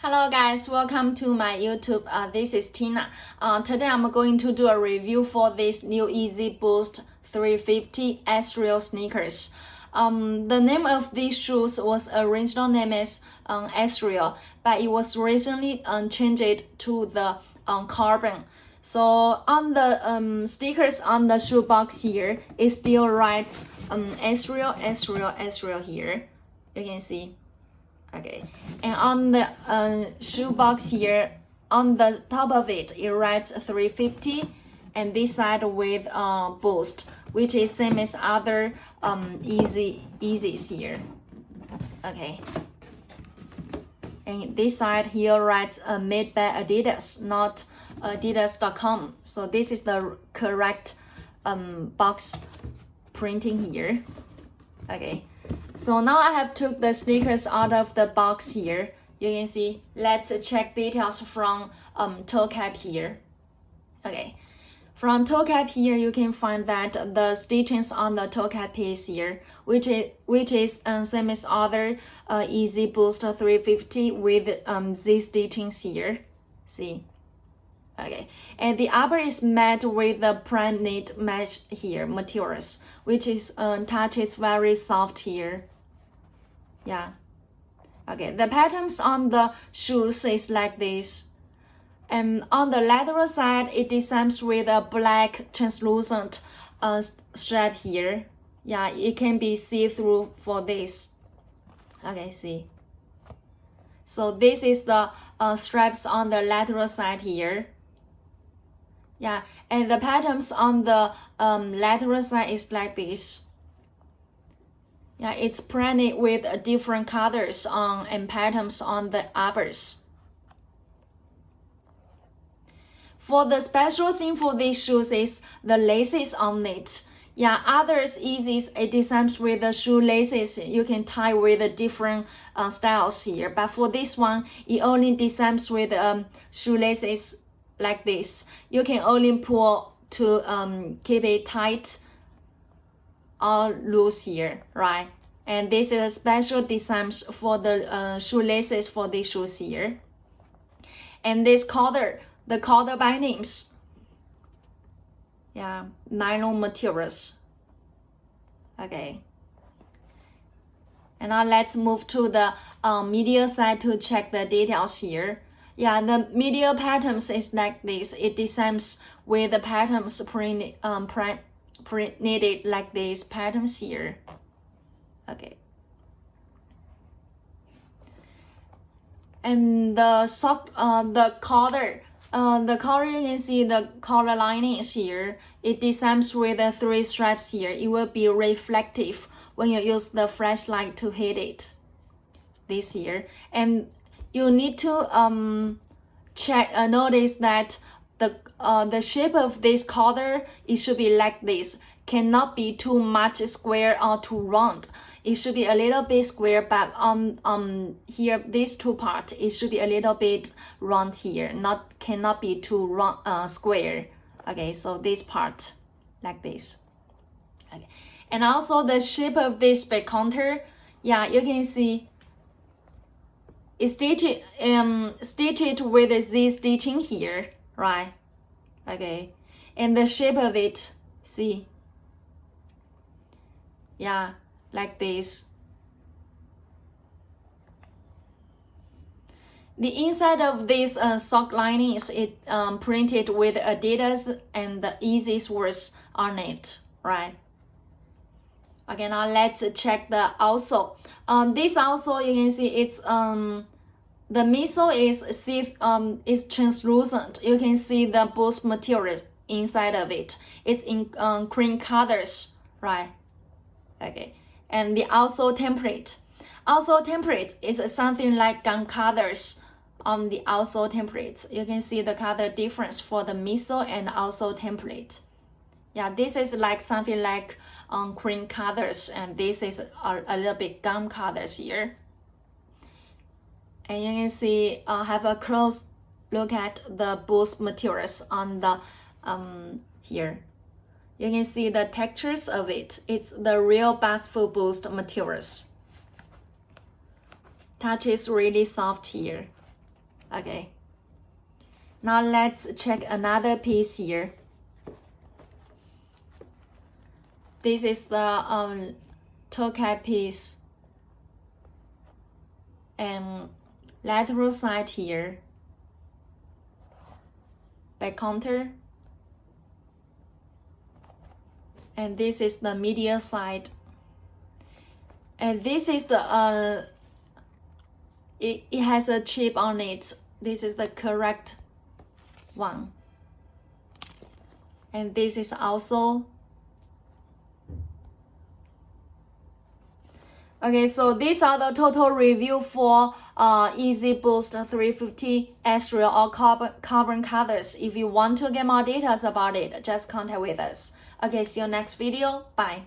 Hello guys, welcome to my YouTube. This is Tina. Today I'm going to do a review for this new YEEZY Boost 350 Asreil sneakers. The name of these shoes was original name is Asreil, but it was recently changed to the carbon. So on the stickers on the shoe box here, it still writes Asreil here. You can see. Okay, and on the shoe box here, on the top of it, it writes 350, and this side with Boost, which is same as other YEEZYs here. Okay, and this side here writes made by Adidas, not Adidas.com. So this is the correct box printing here. Okay. So now I have took the sneakers out of the box here. You can see, let's check details from toe cap here. Okay, from toe cap here, you can find that the stitchings on the toe cap piece here, which is same as other YEEZY Boost 350 with these stitchings here. See. Okay, and the upper is made with the prime knit mesh here materials, which is touch is very soft here. Yeah. Okay, the patterns on the shoes is like this, and on the lateral side it designs with a black translucent strap here. Yeah, it can be see-through for this. Okay, see. So this is the straps on the lateral side here. Yeah, and the patterns on the lateral side is like this. Yeah, it's printed with different colors and patterns on the uppers. For the special thing for these shoes is the laces on it. Yeah, others YEEZYs it designs with the shoe laces. You can tie with the different styles here, but for this one, it only designs with shoe laces like this. You can only pull to keep it tight or loose here, right? And this is a special design for the shoelaces for these shoes here. And this collar, the collar bindings, yeah, nylon materials. Okay. And now let's move to the medial side to check the details here. Yeah, the medial patterns is like this. It designs with the patterns printed like these patterns here. Okay. And the sock, the collar you can see the collar linings here. It designs with the 3 stripes here. It will be reflective when you use the flashlight to hit it. This here, and you need to notice that the shape of this collar, it should be like this. Cannot be too much square or too round. It should be a little bit square, but here these two parts, it should be a little bit round here. Cannot be too round, square. Okay, so this part like this. Okay, and also the shape of this back counter. Yeah, you can see. It's stitched with this stitching here, right? Okay, and the shape of it, see? Yeah, like this. The inside of this sock lining is printed with Adidas and the YEEZY's words on it, right? Okay, now let's check the outsole. This outsole, you can see it's the midsole is translucent. You can see the Boost materials inside of it. It's in cream colors, right? Okay, and the outsole template. Outsole template is something like gum colors on the outsole template. You can see the color difference for the midsole and outsole template. Yeah, this is like something like cream colors, and this is a little bit gum colors here. And you can see, have a close look at the Boost materials on the here. You can see the textures of it. It's the real Bassfoot Boost materials. Touch is really soft here. Okay. Now let's check another piece here. This is the toe cap piece and lateral side here, back counter, and this is the medial side, and this is the it has a chip on it. This is the correct one, and this is also okay. So these are the total review for YEEZY Boost 350 Asreil or carbon colors. If you want to get more details about it, just contact with us. Okay, see you next video. Bye.